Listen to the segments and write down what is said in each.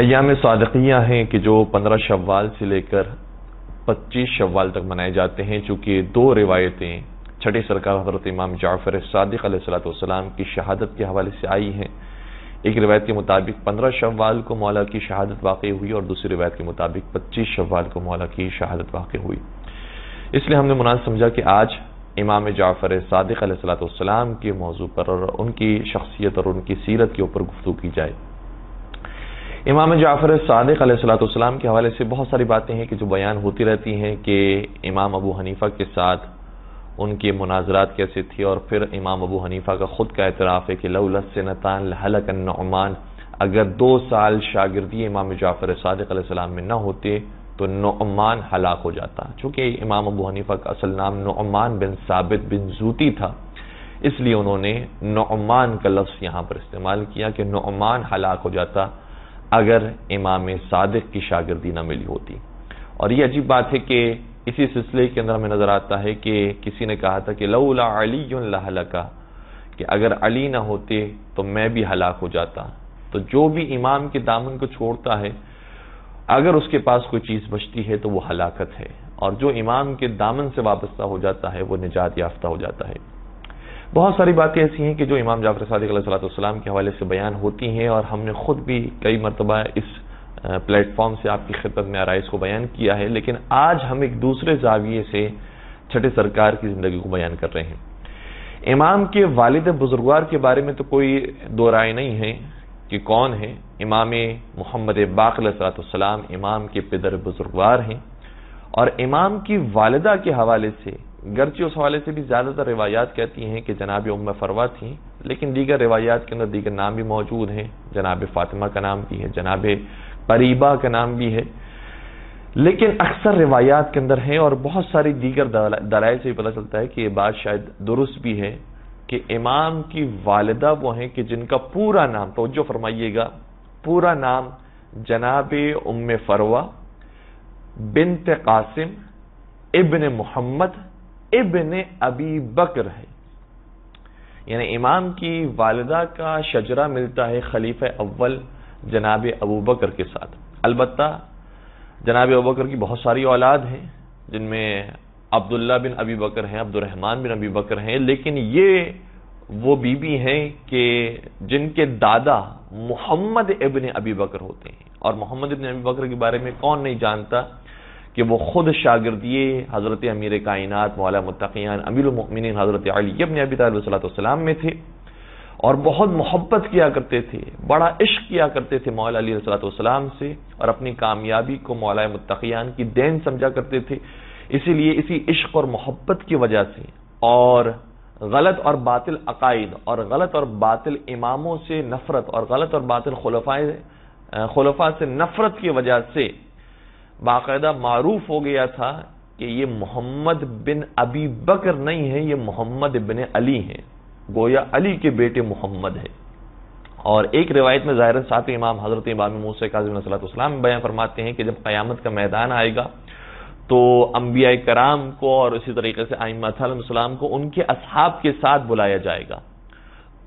ایام صادقیہ ہیں کہ جو 15 شوال سے لے کر 25 شوال تک منائے جاتے ہیں، چونکہ دو روایتیں چھٹے سرکار حضرت امام جعفر صادق علیہ السلام کی شہادت کے حوالے سے آئی ہیں۔ ایک روایت کے مطابق 15 شوال کو مولا کی شہادت واقع ہوئی اور دوسری روایت کے مطابق 25 شوال کو مولا کی شہادت واقع ہوئی۔ اس لیے ہم نے مناسب سمجھا کہ آج امام جعفر صادق علیہ السلام کے موضوع پر اور ان کی شخصیت اور ان کی سیرت کے اوپر گفتگو کی جائے۔ امام جعفر صادق علیہ السلام کے حوالے سے بہت ساری باتیں ہیں کہ جو بیان ہوتی رہتی ہیں کہ امام ابو حنیفہ کے ساتھ ان کے مناظرات کیسے تھے، اور پھر امام ابو حنیفہ کا خود کا اعتراف ہے کہ لولا السنتان لہلک النعمان، اگر 2 سال شاگردی امام جعفر صادق علیہ السلام میں نہ ہوتے تو نعمان ہلاک ہو جاتا۔ چونکہ امام ابو حنیفہ کا اصل نام نعمان بن ثابت بن زوتی تھا، اس لیے انہوں نے نعمان کا لفظ یہاں پر استعمال کیا کہ نعمان ہلاک ہو جاتا اگر امام صادق کی شاگردی نہ ملی ہوتی۔ اور یہ عجیب بات ہے کہ اسی سلسلے کے اندر ہمیں نظر آتا ہے کہ کسی نے کہا تھا کہ لولا علی لہلکا، کہ اگر علی نہ ہوتے تو میں بھی ہلاک ہو جاتا۔ تو جو بھی امام کے دامن کو چھوڑتا ہے، اگر اس کے پاس کوئی چیز بچتی ہے تو وہ ہلاکت ہے، اور جو امام کے دامن سے وابستہ ہو جاتا ہے وہ نجات یافتہ ہو جاتا ہے۔ بہت ساری باتیں ایسی ہیں کہ جو امام جعفر صادق علیہ السلام کے حوالے سے بیان ہوتی ہیں، اور ہم نے خود بھی کئی مرتبہ اس پلیٹ فارم سے آپ کی خدمت میں آرائز کو بیان کیا ہے، لیکن آج ہم ایک دوسرے زاویے سے چھٹے سرکار کی زندگی کو بیان کر رہے ہیں۔ امام کے والد بزرگوار کے بارے میں تو کوئی دو رائے نہیں ہے کہ کون ہے۔ امام محمد باقر علیہ السلام امام کے پدر بزرگوار ہیں، اور امام کی والدہ کے حوالے سے گرچہ اس حوالے سے بھی زیادہ تر روایات کہتی ہیں کہ جناب ام فروہ تھیں، لیکن دیگر روایات کے اندر دیگر نام بھی موجود ہیں۔ جناب فاطمہ کا نام بھی ہے، جناب قریبہ کا نام بھی ہے، لیکن اکثر روایات کے اندر ہیں، اور بہت ساری دیگر دلائل سے بھی پتہ چلتا ہے کہ یہ بات شاید درست بھی ہے کہ امام کی والدہ وہ ہیں کہ جن کا پورا نام، توجہ فرمائیے گا، پورا نام جناب ام فروہ بنت قاسم ابن محمد ابن ابی بکر ہے۔ یعنی امام کی والدہ کا شجرہ ملتا ہے خلیفہ اول جناب ابو بکر کے ساتھ۔ البتہ جناب ابو بکر کی بہت ساری اولاد ہیں، جن میں عبداللہ بن ابی بکر ہیں، عبد الرحمن بن ابی بکر ہیں، لیکن یہ وہ بیوی ہیں کہ جن کے دادا محمد ابن ابی بکر ہوتے ہیں، اور محمد ابن ابی بکر کے بارے میں کون نہیں جانتا کہ وہ خود شاگردی حضرت امیر کائنات مولا متقیان امیر المؤمنین حضرت علی ابن ابی طالب علیہ السلام میں تھے، اور بہت محبت کیا کرتے تھے، بڑا عشق کیا کرتے تھے مولا علی علیہ السلام سے، اور اپنی کامیابی کو مولا متقیان کی دین سمجھا کرتے تھے۔ اسی لیے اسی عشق اور محبت کی وجہ سے، اور غلط اور باطل عقائد اور غلط اور باطل اماموں سے نفرت اور غلط اور باطل خلفاء سے نفرت کی وجہ سے باقاعدہ معروف ہو گیا تھا کہ یہ محمد بن ابی بکر نہیں ہے، یہ محمد بن علی ہیں، گویا علی کے بیٹے محمد ہے۔ اور ایک روایت میں ظاہراً ساتھ امام حضرت امام موسیٰ کاظم علیہ السلام بیان فرماتے ہیں کہ جب قیامت کا میدان آئے گا تو انبیاء کرام کو اور اسی طریقے سے ائمہ علیہ السلام کو ان کے اصحاب کے ساتھ بلایا جائے گا۔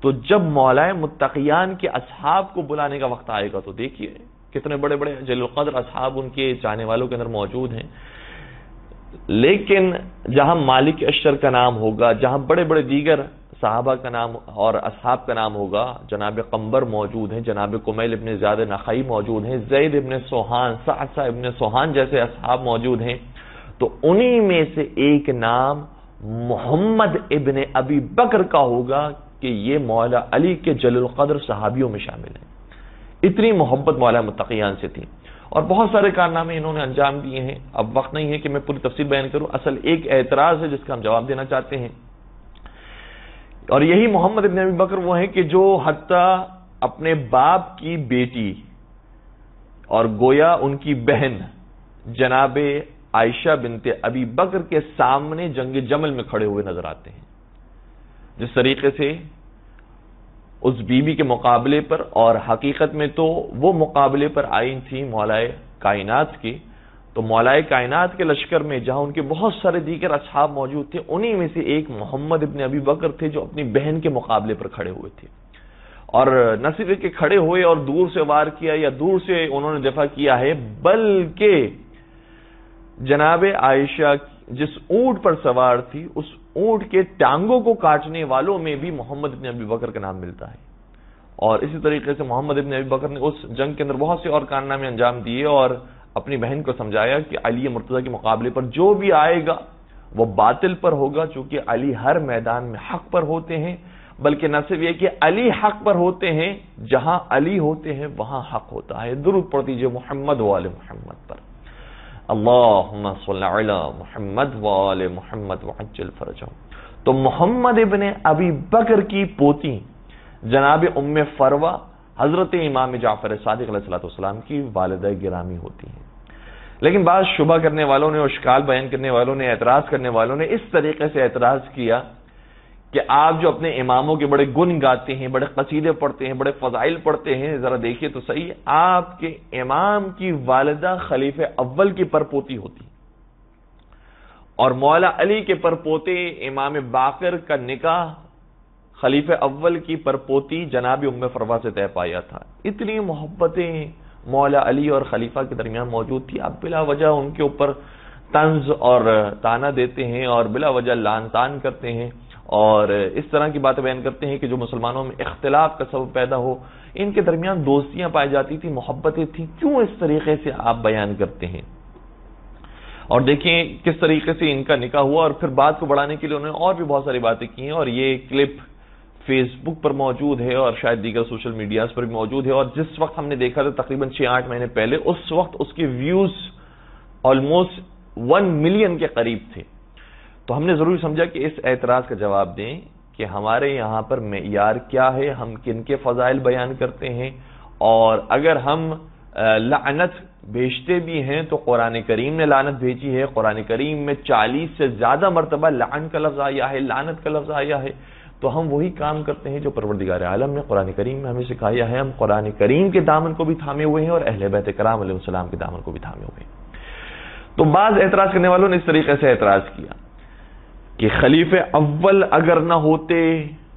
تو جب مولا متقیان کے اصحاب کو بلانے کا وقت آئے گا تو دیکھیے کتنے بڑے بڑے جلیل القدر اصحاب ان کے چاہنے والوں کے اندر موجود ہیں، لیکن جہاں مالک اشتر کا نام ہوگا، جہاں بڑے بڑے دیگر صحابہ کا نام اور اصحاب کا نام ہوگا، جناب قنبر موجود ہیں، جناب کمیل ابن زیاد نخعی موجود ہیں، زید ابن سوحان، سعسع ابن سوحان جیسے اصحاب موجود ہیں، تو انہی میں سے ایک نام محمد ابن ابی بکر کا ہوگا کہ یہ مولا علی کے جلیل القدر صحابیوں میں شامل ہیں۔ اتنی محبت مولا متقیان سے تھی، اور بہت سارے کارنامے انہوں نے انجام دیے ہیں۔ اب وقت نہیں ہے کہ میں پوری تفصیل بیان کروں، اصل ایک اعتراض ہے جس کا ہم جواب دینا چاہتے ہیں، اور یہی محمد ابن ابی بکر وہ ہیں کہ جو حتیٰ اپنے باپ کی بیٹی اور گویا ان کی بہن جناب عائشہ بنت ابی بکر کے سامنے جنگ جمل میں کھڑے ہوئے نظر آتے ہیں۔ جس طریقے سے اس بیوی کے مقابلے پر، اور حقیقت میں تو وہ مقابلے پر آئی تھی مولا کائنات کی، تو مولا کائنات کے لشکر میں جہاں ان کے بہت سارے دیگر اصحاب موجود تھے، انہی میں سے ایک محمد ابن ابی بکر تھے جو اپنی بہن کے مقابلے پر کھڑے ہوئے تھے، اور نہ صرف کہ کھڑے ہوئے اور دور سے وار کیا یا دور سے انہوں نے دفاع کیا ہے، بلکہ جناب عائشہ جس اونٹ پر سوار تھی اس اونٹ کے ٹانگوں کو کاٹنے والوں میں بھی محمد ابن ابی بکر کا نام ملتا ہے. اور اسی طریقے سے محمد ابن ابی بکر نے اس جنگ کے اندر بہت سے اور کارنامے انجام دیے اور اپنی بہن کو سمجھایا کہ علی مرتضی کے مقابلے پر جو بھی آئے گا وہ باطل پر ہوگا، چونکہ علی ہر میدان میں حق پر ہوتے ہیں. بلکہ نہ صرف یہ کہ علی حق پر ہوتے ہیں، جہاں علی ہوتے ہیں وہاں حق ہوتا ہے. درود پڑھ دیجئے محمد و آل محمد پر. اللہم صلی علی محمد و آل محمد وعجل فرجہم. تو محمد ابن ابی بکر کی پوتی جناب ام فروہ حضرت امام جعفر صادق علیہ السلام کی والدہ گرامی ہوتی ہیں. لیکن بعض شبہ کرنے والوں نے، اشکال بیان کرنے والوں نے، اعتراض کرنے والوں نے اس طریقے سے اعتراض کیا کہ آپ جو اپنے اماموں کے بڑے گن گاتے ہیں، بڑے قصیدے پڑھتے ہیں، بڑے فضائل پڑھتے ہیں، ذرا دیکھیے تو صحیح، آپ کے امام کی والدہ خلیفہ اول کی پرپوتی ہوتی اور مولا علی کے پرپوتے امام باقر کا نکاح خلیفہ اول کی پرپوتی جناب ام فروہ سے طے پایا تھا. اتنی محبتیں مولا علی اور خلیفہ کے درمیان موجود تھی، آپ بلا وجہ ان کے اوپر طنز اور تانا دیتے ہیں اور بلا وجہ لعن طعن کرتے ہیں اور اس طرح کی باتیں بیان کرتے ہیں کہ جو مسلمانوں میں اختلاف کا سبب پیدا ہو. ان کے درمیان دوستیاں پائی جاتی تھی، محبتیں تھیں، کیوں اس طریقے سے آپ بیان کرتے ہیں؟ اور دیکھیں کس طریقے سے ان کا نکاح ہوا اور پھر بات کو بڑھانے کے لیے انہوں نے اور بھی بہت ساری باتیں کی ہیں اور یہ کلپ فیس بک پر موجود ہے اور شاید دیگر سوشل میڈیاز پر بھی موجود ہے. اور جس وقت ہم نے دیکھا تھا تقریباً 6-8 مہینے پہلے، اس وقت اس کے ویوز آلموسٹ 1 ملین کے قریب تھے. تو ہم نے ضروری سمجھا کہ اس اعتراض کا جواب دیں کہ ہمارے یہاں پر معیار کیا ہے، ہم کن کے فضائل بیان کرتے ہیں، اور اگر ہم لعنت بھیجتے بھی ہیں تو قرآن کریم نے لعنت بھیجی ہے. قرآن کریم میں 40 سے زیادہ مرتبہ لعن کا لفظ آیا ہے، لعنت کا لفظ آیا ہے. تو ہم وہی کام کرتے ہیں جو پروردگار عالم نے قرآن کریم میں ہمیں سکھایا ہے. ہم قرآن کریم کے دامن کو بھی تھامے ہوئے ہیں اور اہل بیت کرام علیہ السلام کے دامن کو بھی تھامے ہوئے ہیں. تو بعض اعتراض کرنے والوں نے اس طریقے سے اعتراض کیا کہ خلیفہ اول اگر نہ ہوتے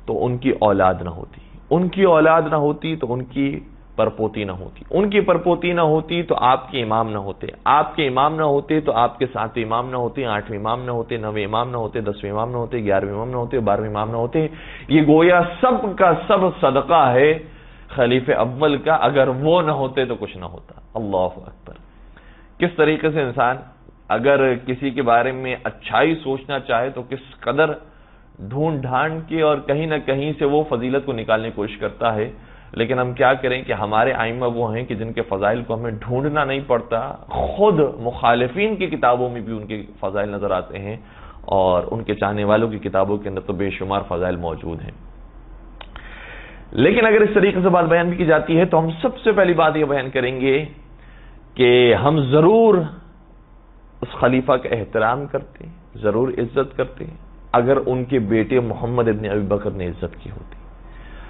تو ان کی اولاد نہ ہوتی، ان کی اولاد نہ ہوتی تو ان کی پرپوتی نہ ہوتی، ان کی پرپوتی نہ ہوتی تو آپ کے امام نہ ہوتے، آپ کے امام نہ ہوتے تو آپ کے 7ویں امام نہ ہوتے، 8ویں امام نہ ہوتے، 9ویں امام نہ ہوتے، 10ویں امام نہ ہوتے، 11ویں امام نہ ہوتے، 12ویں امام نہ ہوتے. یہ گویا سب کا سب صدقہ ہے خلیفہ اول کا، اگر وہ نہ ہوتے تو کچھ نہ ہوتا. اللہ اکبر. کس طریقے سے انسان اگر کسی کے بارے میں اچھائی سوچنا چاہے تو کس قدر ڈھونڈ ڈھانڈ کے اور کہیں نہ کہیں سے وہ فضیلت کو نکالنے کی کوشش کرتا ہے. لیکن ہم کیا کریں کہ ہمارے ائمہ وہ ہیں کہ جن کے فضائل کو ہمیں ڈھونڈنا نہیں پڑتا، خود مخالفین کی کتابوں میں بھی ان کے فضائل نظر آتے ہیں اور ان کے چاہنے والوں کی کتابوں کے اندر تو بے شمار فضائل موجود ہیں. لیکن اگر اس طریقے سے بات بیان بھی کی جاتی ہے تو ہم سب سے پہلی بات یہ بیان کریں گے کہ ہم ضرور اس خلیفہ کا احترام کرتے ہیں، ضرور عزت کرتے ہیں اگر ان کے بیٹے محمد ابن ابی بکر نے عزت کی ہوتی.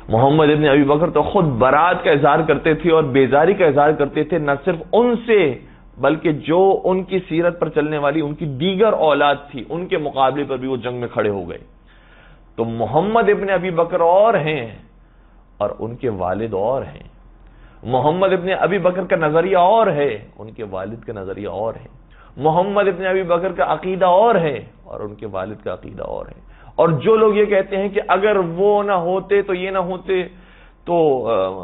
محمد ابن ابی بکر تو خود برات کا اظہار کرتے تھے اور بیزاری کا اظہار کرتے تھے، نہ صرف ان سے بلکہ جو ان کی سیرت پر چلنے والی ان کی دیگر اولاد تھی ان کے مقابلے پر بھی وہ جنگ میں کھڑے ہو گئے. تو محمد ابن ابی بکر اور ہیں اور ان کے والد اور ہیں. محمد ابن ابی بکر کا نظریہ اور ہے، ان کے والد کا نظریہ اور ہے. محمد ابن ابی بکر کا عقیدہ اور ہے اور ان کے والد کا عقیدہ اور ہے. اور جو لوگ یہ کہتے ہیں کہ اگر وہ نہ ہوتے تو یہ نہ ہوتے، تو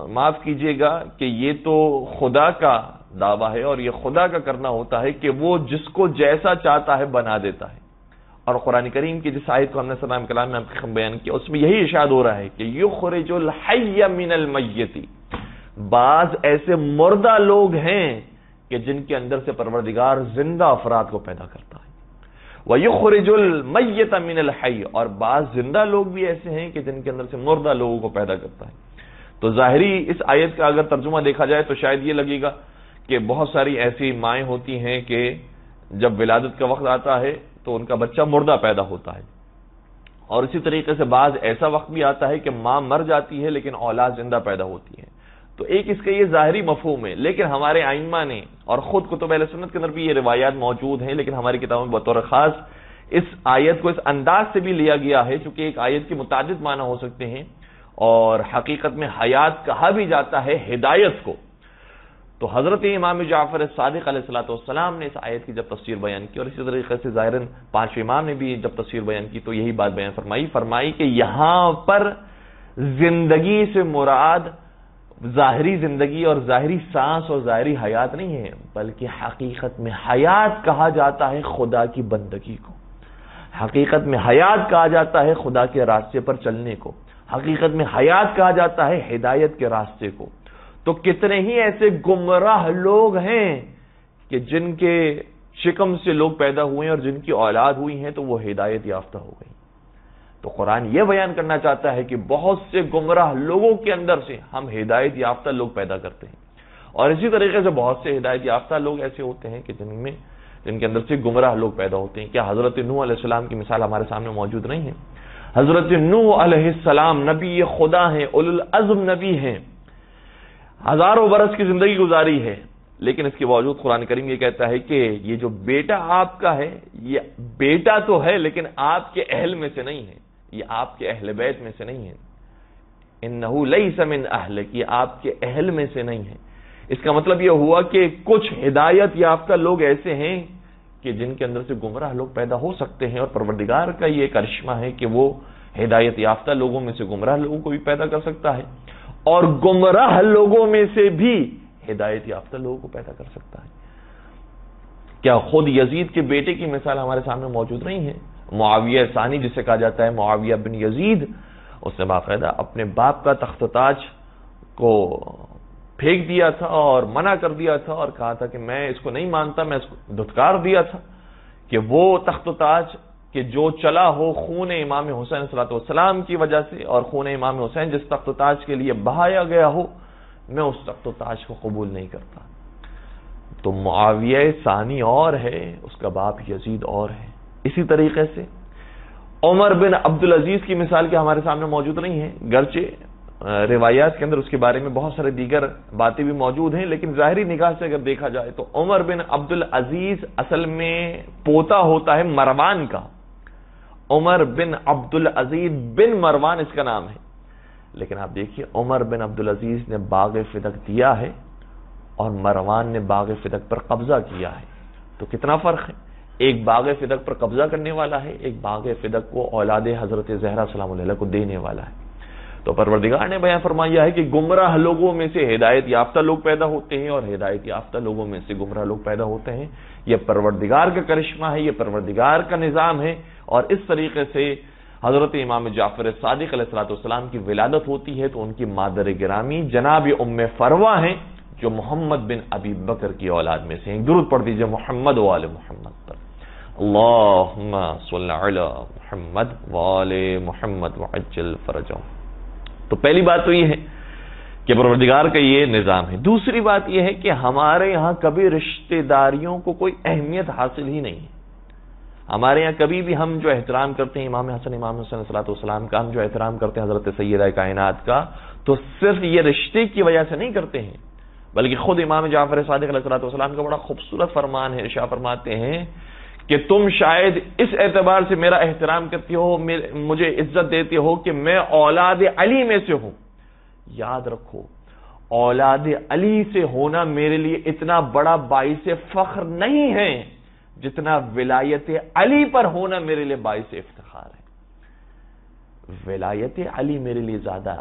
معاف کیجئے گا کہ یہ تو خدا کا دعویٰ ہے اور یہ خدا کا کرنا ہوتا ہے کہ وہ جس کو جیسا چاہتا ہے بنا دیتا ہے. اور قرآن کریم کی جس آیت کو ہم نے سلام کلام میں آپ کے بیان کیا اس میں یہی ارشاد ہو رہا ہے کہ یخرج الحی من المیت. بعض ایسے مردہ لوگ ہیں کہ جن کے اندر سے پروردگار زندہ افراد کو پیدا کرتا ہے. وَيُخْرِجُ الْمَيِّتَ مِنَ الْحَيِّ. اور بعض زندہ لوگ بھی ایسے ہیں کہ جن کے اندر سے مردہ لوگوں کو پیدا کرتا ہے. تو ظاہری اس آیت کا اگر ترجمہ دیکھا جائے تو شاید یہ لگے گا کہ بہت ساری ایسی مائیں ہوتی ہیں کہ جب ولادت کا وقت آتا ہے تو ان کا بچہ مردہ پیدا ہوتا ہے، اور اسی طریقے سے بعض ایسا وقت بھی آتا ہے کہ ماں مر جاتی ہے لیکن اولاد زندہ پیدا ہوتی ہے. تو ایک اس کا یہ ظاہری مفہوم ہے، لیکن ہمارے ائمہ نے اور خود کتب اہل سنت کے اندر بھی یہ روایات موجود ہیں، لیکن ہماری کتابوں میں بطور خاص اس آیت کو اس انداز سے بھی لیا گیا ہے چونکہ ایک آیت کے متعدد معنی ہو سکتے ہیں اور حقیقت میں حیات کہا بھی جاتا ہے ہدایت کو۔ تو حضرت امام جعفر صادق علیہ السلام نے اس آیت کی جب تفسیر بیان کی، اور اسی طریقے سے ظاہراً پانچویں امام نے بھی جب تفسیر بیان کی تو یہی بات بیان فرمائی کہ یہاں پر زندگی سے مراد ظاہری زندگی اور ظاہری سانس اور ظاہری حیات نہیں ہے، بلکہ حقیقت میں حیات کہا جاتا ہے خدا کی بندگی کو، حقیقت میں حیات کہا جاتا ہے خدا کے راستے پر چلنے کو، حقیقت میں حیات کہا جاتا ہے ہدایت کے راستے کو۔ تو کتنے ہی ایسے گمراہ لوگ ہیں کہ جن کے شکم سے لوگ پیدا ہوئے ہیں اور جن کی اولاد ہوئی ہیں تو وہ ہدایت یافتہ ہو گئی۔ تو قرآن یہ بیان کرنا چاہتا ہے کہ بہت سے گمراہ لوگوں کے اندر سے ہم ہدایت یافتہ لوگ پیدا کرتے ہیں، اور اسی طریقے سے بہت سے ہدایت یافتہ لوگ ایسے ہوتے ہیں کہ جن کے اندر سے گمراہ لوگ پیدا ہوتے ہیں۔ کیا حضرت نوح علیہ السلام کی مثال ہمارے سامنے موجود نہیں ہے؟ حضرت نوح علیہ السلام نبی خدا ہیں، اولو العزم نبی ہیں، ہزاروں برس کی زندگی گزاری ہے، لیکن اس کے باوجود قرآن کریم یہ کہتا ہے کہ یہ جو بیٹا آپ کا ہے یہ بیٹا تو ہے لیکن آپ کے اہل میں سے نہیں ہے، یہ آپ کے اہل بیت میں سے نہیں ہے، انہو لیس من اہلک، یہ آپ کے اہل میں سے نہیں ہے۔ اس کا مطلب یہ ہوا کہ کچھ ہدایت یافتہ لوگ ایسے ہیں کہ جن کے اندر سے گمراہ لوگ پیدا ہو سکتے ہیں، اور پروردگار کا یہ کرشمہ ہے کہ وہ ہدایت یافتہ لوگوں میں سے گمراہ لوگوں کو بھی پیدا کر سکتا ہے، اور گمراہ لوگوں میں سے بھی ہدایت یافتہ لوگوں کو پیدا کر سکتا ہے۔ کیا خود یزید کے بیٹے کی مثال ہمارے سامنے موجود نہیں ہے؟ معاویہ ثانی جسے کہا جاتا ہے معاویہ بن یزید، اس نے باقاعدہ اپنے باپ کا تخت و تاج کو پھینک دیا تھا اور منع کر دیا تھا، اور کہا تھا کہ میں اس کو نہیں مانتا، میں اس کو دھتکار دیا تھا کہ وہ تخت و تاج کہ جو چلا ہو خون امام حسین صلی اللہ علیہ وسلم کی وجہ سے، اور خون امام حسین جس تخت و تاج کے لیے بہایا گیا ہو، میں اس تخت و تاج کو قبول نہیں کرتا۔ تو معاویہ ثانی اور ہے، اس کا باپ یزید اور ہے۔ اسی طریقے سے عمر بن عبدالعزیز کی مثال کے ہمارے سامنے موجود نہیں ہے، گرچہ روایات کے اندر اس کے بارے میں بہت سارے دیگر باتیں بھی موجود ہیں، لیکن ظاہری نگاہ سے اگر دیکھا جائے تو عمر بن عبدالعزیز اصل میں پوتا ہوتا ہے مروان کا، عمر بن عبدالعزیز بن مروان اس کا نام ہے، لیکن آپ دیکھیے عمر بن عبدالعزیز نے باغ فدق دیا ہے اور مروان نے باغ فدق پر قبضہ کیا ہے، تو کتنا فرق ہے؟ ایک باغ فدق پر قبضہ کرنے والا ہے، ایک باغ فدق کو اولاد حضرت زہرا سلام علیہ کو دینے والا ہے۔ تو پروردگار نے بیان فرمایا ہے کہ گمراہ لوگوں میں سے ہدایت یافتہ لوگ پیدا ہوتے ہیں، اور ہدایت یافتہ لوگوں میں سے گمراہ لوگ پیدا ہوتے ہیں۔ یہ پروردگار کا کرشمہ ہے، یہ پروردگار کا نظام ہے، اور اس طریقے سے حضرت امام جعفر صادق علیہ السلام کی ولادت ہوتی ہے تو ان کی مادر گرامی جناب ام فروہ ہیں، جو محمد بن ابی بکر کی اولاد میں سے ہیں۔ درود پڑھ دیجئے محمد و آل محمد پر، اللہم صلی علی محمد و آل محمد وعجل فرجہم۔ تو پہلی بات تو یہ ہے کہ پروردگار کا یہ نظام ہے۔ دوسری بات یہ ہے کہ ہمارے یہاں کبھی رشتہ داریوں کو کوئی اہمیت حاصل ہی نہیں ہے۔ ہمارے یہاں کبھی بھی ہم جو احترام کرتے ہیں امام حسن امام حسین صلی اللہ علیہ وسلم کا، ہم جو احترام کرتے ہیں حضرت سیدہ کائنات کا، تو صرف یہ رشتے کی وجہ سے نہیں کرتے ہیں، بلکہ خود امام جعفر صادق علیہ السلام کا بڑا خوبصورت فرمان ہے، ارشاد فرماتے ہیں کہ تم شاید اس اعتبار سے میرا احترام کرتے ہو، مجھے عزت دیتے ہو کہ میں اولاد علی میں سے ہوں۔ یاد رکھو، اولاد علی سے ہونا میرے لیے اتنا بڑا باعث فخر نہیں ہے جتنا ولایت علی پر ہونا میرے لیے باعث افتخار ہے۔ ولایت علی میرے لیے زیادہ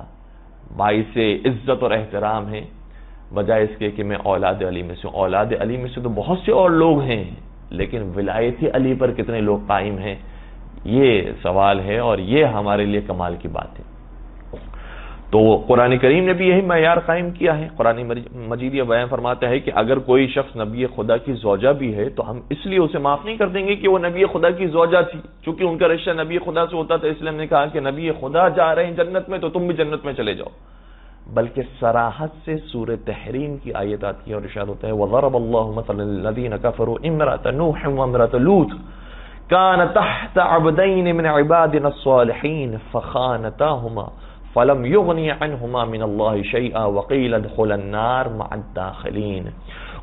باعث عزت اور احترام ہے بجائے اس کے کہ میں اولاد علی میں سے ہوں۔ اولاد علی میں سے تو بہت سے اور لوگ ہیں، لیکن ولایت علی پر کتنے لوگ قائم ہیں، یہ سوال ہے، اور یہ ہمارے لیے کمال کی بات ہے۔ تو قرآن کریم نے بھی یہی معیار قائم کیا ہے۔ قرآن مجید یہ بیان فرماتا ہے کہ اگر کوئی شخص نبی خدا کی زوجہ بھی ہے تو ہم اس لیے اسے معاف نہیں کر دیں گے کہ وہ نبی خدا کی زوجہ تھی، چونکہ ان کا رشتہ نبی خدا سے ہوتا تھا، اس لیے ہم نے کہا کہ نبی خدا جا رہے ہیں جنت میں تو تم بھی جنت میں چلے جاؤ، بلکہ صراحت سے سورہ تحریم کی آیت آتی ہے اور ارشاد ہوتا ہے وَضَرَبَ اللَّهُ مَثَلًا لِّلَّذِينَ كَفَرُوا امْرَأَتَ نُوحٍ وَامْرَأَتَ لُوطٍ كَانَتْ تَحْتَ عَبْدَيْنِ مِنْ عِبَادِنَا الصَّالِحِينَ فَخَانَتَاهُمَا فَلَمْ يُغْنِيَ عَنْهُمَا مِنَ اللَّهِ شَيْئًا وَقِيلَ ادْخُلَا النَّارَ مَعَ الدَّاخِلِينَ۔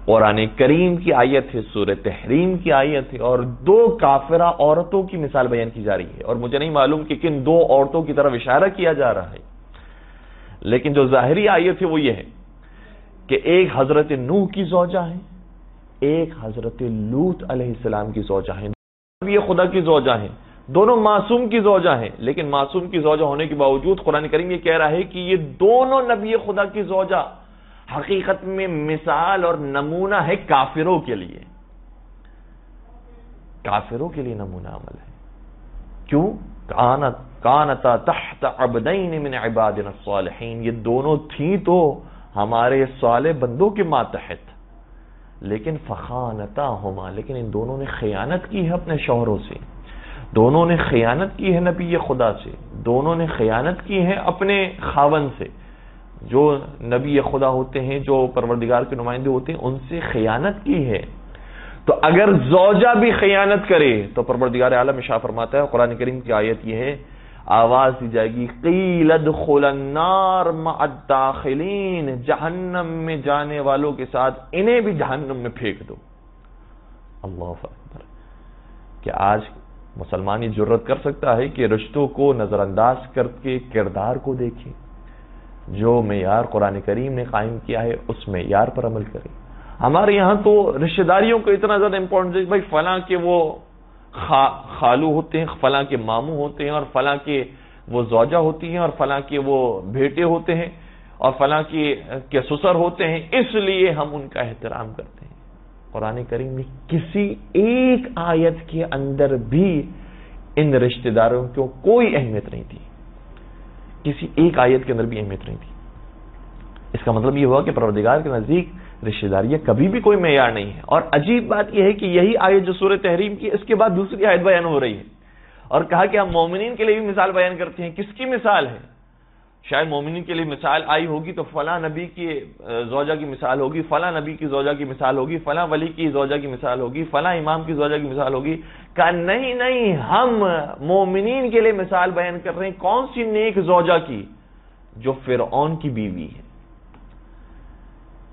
قرآن کریم کی آیت ہے، سورہ تحریم کی آیت ہے، اور دو کافرہ عورتوں کی مثال بیان کی جا رہی ہے، اور مجھے نہیں معلوم کہ کن دو عورتوں کی طرف اشارہ کیا جا رہا ہے۔ لیکن جو ظاہری آیت ہے وہ یہ ہے کہ ایک حضرت نوح کی زوجہ ہیں، ایک حضرت لوط علیہ السلام کی زوجہ ہیں، نبی خدا کی زوجہ ہیں، دونوں معصوم کی زوجہ ہیں، لیکن معصوم کی زوجہ ہونے کے باوجود قرآن کریم یہ کہہ رہا ہے کہ یہ دونوں نبی خدا کی زوجہ حقیقت میں مثال اور نمونہ ہے کافروں کے لیے، کافروں کے لیے نمونہ عمل ہے۔ کیوں؟ کانتا تحت عبدین من عبادنا الصالحین، یہ دونوں تھیں تو ہمارے صالح بندوں کے ماتحت، لیکن فخانتاہما، لیکن ان دونوں نے خیانت کی ہے اپنے شوہروں سے، دونوں نے خیانت کی ہے نبی خدا سے، دونوں نے خیانت کی ہے اپنے خاون سے، جو نبی خدا ہوتے ہیں، جو پروردگار کے نمائندے ہوتے ہیں، ان سے خیانت کی ہے۔ تو اگر زوجہ بھی خیانت کرے تو پروردگار عالم ارشاد فرماتا ہے، قرآن کریم کی آیت یہ ہے، آواز دی جائے گی قیل ادخل النار مع الداخلین، جہنم میں جانے والوں کے ساتھ انہیں بھی جہنم میں پھینک دو۔ اللہ اکبر! کہ آج مسلمان یہ جرت کر سکتا ہے کہ رشتوں کو نظر انداز کر کے کردار کو دیکھیں، جو معیار قرآن کریم نے قائم کیا ہے اس معیار پر عمل کریں۔ ہمارے یہاں تو رشتہ داریوں کو اتنا زیادہ امپورٹنس ہے، بھائی فلاں کے وہ خالو ہوتے ہیں، فلاں کے ماموں ہوتے ہیں، اور فلاں کے وہ زوجہ ہوتی ہیں، اور فلاں کے وہ بیٹے ہوتے ہیں، اور فلاں کے سسر ہوتے ہیں، اس لیے ہم ان کا احترام کرتے ہیں۔ قرآن کریم میں کسی ایک آیت کے اندر بھی ان رشتہ داروں کو کوئی اہمیت نہیں تھی، کسی ایک آیت کے اندر بھی اہمیت نہیں تھی۔ اس کا مطلب یہ ہوا کہ پروردگار کے نزدیک رشتہ داریاں کبھی بھی کوئی معیار نہیں ہے۔ اور عجیب بات یہ ہے کہ یہی آیت جو سورہ تحریم کی، اس کے بعد دوسری آیت بیان ہو رہی ہے، اور کہا کہ ہم مومنین کے لیے بھی مثال بیان کرتے ہیں۔ کس کی مثال ہے؟ شاید مومنین کے لیے مثال آئی ہوگی تو فلاں نبی کی زوجہ کی مثال ہوگی، فلاں نبی کی زوجہ کی مثال ہوگی، فلاں ولی کی زوجہ کی مثال ہوگی، فلاں امام کی زوجہ کی مثال ہوگی۔ کہا نہیں، ہم مومنین کے لیے مثال بیان کر رہے ہیں۔ کون سی نیک زوجہ کی؟ جو فرعون کی بیوی ہے۔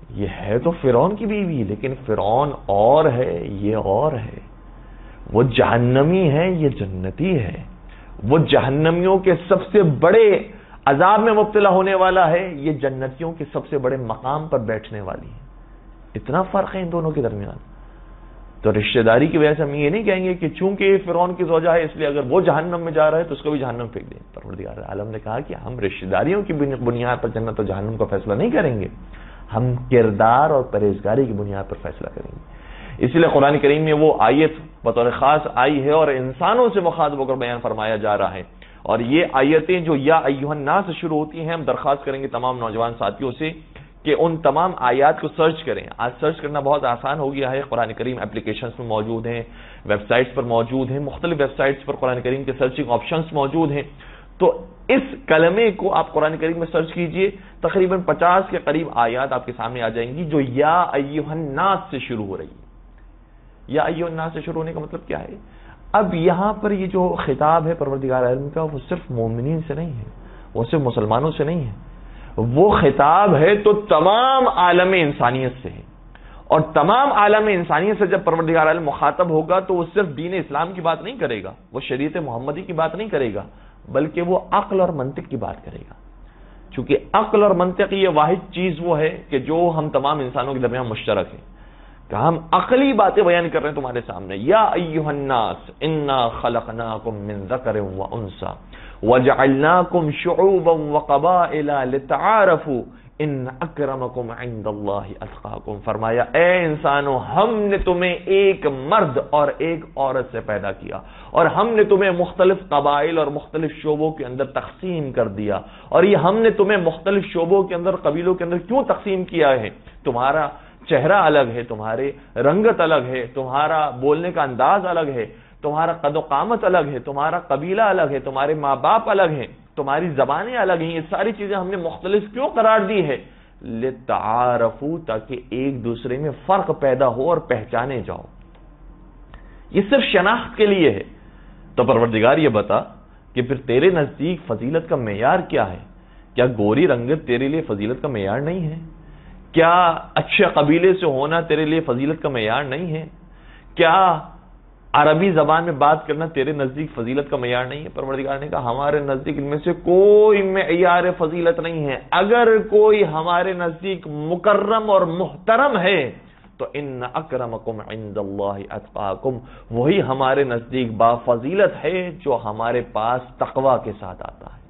یہ ہے تو فرعون کی بیوی، لیکن فرعون اور ہے، یہ اور ہے۔ وہ جہنمی ہے، یہ جنتی ہے۔ وہ جہنمیوں کے سب سے بڑے عذاب میں مبتلا ہونے والا ہے، یہ جنتیوں کے سب سے بڑے مقام پر بیٹھنے والی ہے۔ اتنا فرق ہے ان دونوں کے درمیان۔ تو رشتہ داری کی وجہ سے ہم یہ نہیں کہیں گے کہ چونکہ یہ فرعون کی زوجہ ہے اس لیے اگر وہ جہنم میں جا رہا ہے تو اس کو بھی جہنم پھینک دیں۔ پروردگار عالم نے کہا کہ ہم رشتہ داریوں کی بنیاد پر جنت اور جہنم کا فیصلہ نہیں کریں گے، ہم کردار اور پرہیزگاری کی بنیاد پر فیصلہ کریں گے۔ اس لیے قرآن کریم میں وہ آیت بطور خاص آئی ہے اور انسانوں سے مخاطب ہو کر بیان فرمایا جا رہا ہے۔ اور یہ آیتیں جو یا ایھا الناس سے شروع ہوتی ہیں، ہم درخواست کریں گے تمام نوجوان ساتھیوں سے کہ ان تمام آیات کو سرچ کریں۔ آج سرچ کرنا بہت آسان ہو گیا ہے، قرآن کریم اپلیکیشنز میں موجود ہیں، ویب سائٹس پر موجود ہیں، مختلف ویب سائٹس پر قرآن کریم کے سرچنگ آپشنز موجود ہیں۔ تو اس کلمے کو آپ قرآن کریم میں سرچ کیجئے، تقریباً 50 کے قریب آیات آپ کے سامنے آ جائیں گی جو یا ایھا الناس سے شروع ہو رہی ہے۔ یا ایھا الناس سے شروع ہونے کا مطلب کیا ہے؟ اب یہاں پر یہ جو خطاب ہے پروردگار عالم کا، وہ صرف مومنین سے نہیں ہے، وہ صرف مسلمانوں سے نہیں ہے، وہ خطاب ہے تو تمام عالم انسانیت سے ہے۔ اور تمام عالم انسانیت سے جب پروردگار عالم مخاطب ہوگا تو وہ صرف دین اسلام کی بات نہیں کرے گا، وہ شریعت محمدی کی بات نہیں کرے گا، بلکہ وہ عقل اور منطق کی بات کرے گا۔ چونکہ عقل اور منطق یہ واحد چیز وہ ہے کہ جو ہم تمام انسانوں کے درمیان مشترک ہے، کہ ہم عقلی باتیں بیان کر رہے ہیں تمہارے سامنے۔ یا ایھا الناس انا خلقناکم من ذکر و انثی وجعلناکم شعوبا وقبائل لتعارفوا ان اکرمکم عند اللہ اتقاکم۔ فرمایا اے انسانوں، ہم نے تمہیں ایک مرد اور ایک عورت سے پیدا کیا، اور ہم نے تمہیں مختلف قبائل اور مختلف شعبوں کے اندر تقسیم کر دیا۔ اور یہ ہم نے تمہیں مختلف شعبوں کے اندر، قبیلوں کے اندر کیوں تقسیم کیا ہے؟ تمہارا چہرہ الگ ہے، تمہارے رنگت الگ ہے، تمہارا بولنے کا انداز الگ ہے، تمہارا قد و قامت الگ ہے، تمہارا قبیلہ الگ ہے، تمہارے ماں باپ الگ ہیں، تمہاری زبانیں الگ ہیں۔ یہ ساری چیزیں ہم نے مختلف کیوں قرار دی ہے؟ لتعارفوا، تاکہ ایک دوسرے میں فرق پیدا ہو اور پہچانے جاؤ۔ یہ صرف شناخت کے لیے ہے۔ تو پروردگار یہ بتا کہ پھر تیرے نزدیک فضیلت کا معیار کیا ہے؟ کیا گوری رنگت تیرے لیے فضیلت کا معیار نہیں ہے؟ کیا اچھے قبیلے سے ہونا تیرے لیے فضیلت کا معیار نہیں ہے؟ کیا عربی زبان میں بات کرنا تیرے نزدیک فضیلت کا معیار نہیں ہے؟ پروردگار نے کہا ہمارے نزدیک ان میں سے کوئی معیار فضیلت نہیں ہے، اگر کوئی ہمارے نزدیک مکرم اور محترم ہے تو ان اکرمکم عند اللہ اتقاکم، وہی ہمارے نزدیک با فضیلت ہے جو ہمارے پاس تقوی کے ساتھ آتا ہے۔